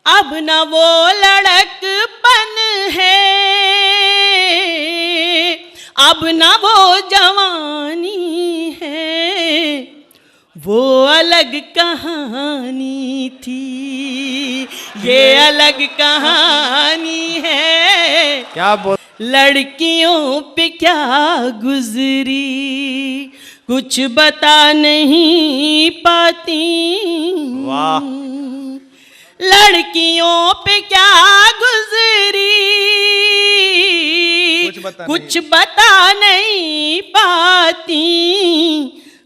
अब न वो लड़कपन है, अब न वो जवानी है, वो अलग कहानी थी, ये अलग कहानी है। क्या बोल लड़कियों पे क्या गुजरी कुछ बता नहीं पाती। वाह। लड़कियों पे क्या गुजरी कुछ बता नहीं पाती।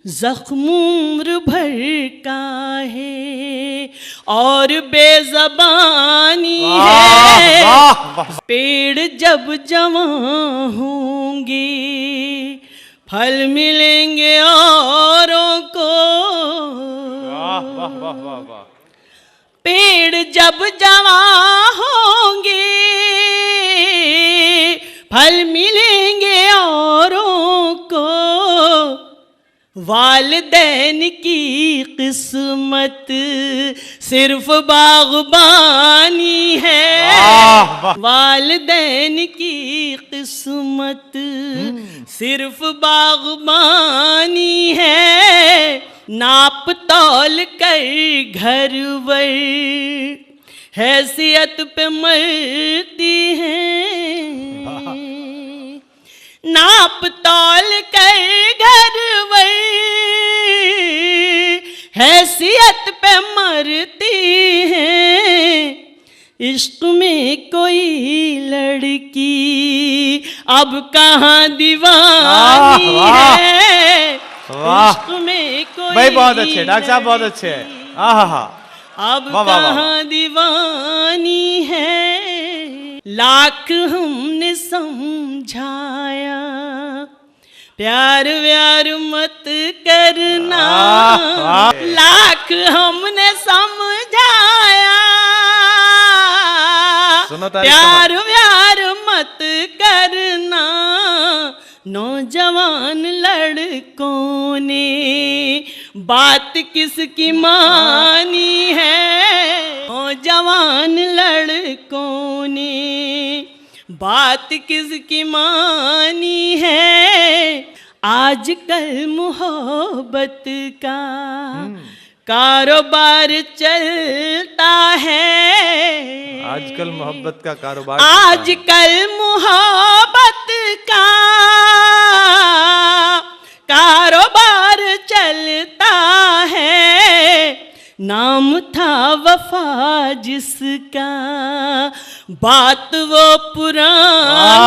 जख्म उम्र भर का है और बेज़बानी है। पेड़ जब जवां होंगे फल मिलेंगे औरों को। वाह वाह वाह वाह वाह। पेड़ जब जवां होंगे फल मिलेंगे औरों को। वालिदैन की किस्मत सिर्फ बागबानी है। वालिदैन की किस्मत सिर्फ बागबानी है। नाप तौल कर घर वर हैसियत पे मरती है। नाप तौल कर घर वर हैसियत पे मरती है। इश्क में कोई लड़की अब कहाँ दीवानी है। इश्क में कोई भाई बहुत अच्छे डॉक्टर साहब, बहुत अच्छे। अब कहाँ दीवानी है। लाख हमने समझाया प्यार व्यार मत करना। लाख हमने समझाया प्यार व्यार मत करना। नौजवान लड़कों ने बात किसकी मानी है। नौजवान लड़कों ने बात किसकी मानी है। आजकल मोहब्बत का कारोबार चलता है। आजकल मोहब्बत का कारोबार, आजकल मोहब्बत का कारोबार चलता है। नाम था वफा जिसका बात वो पुरानी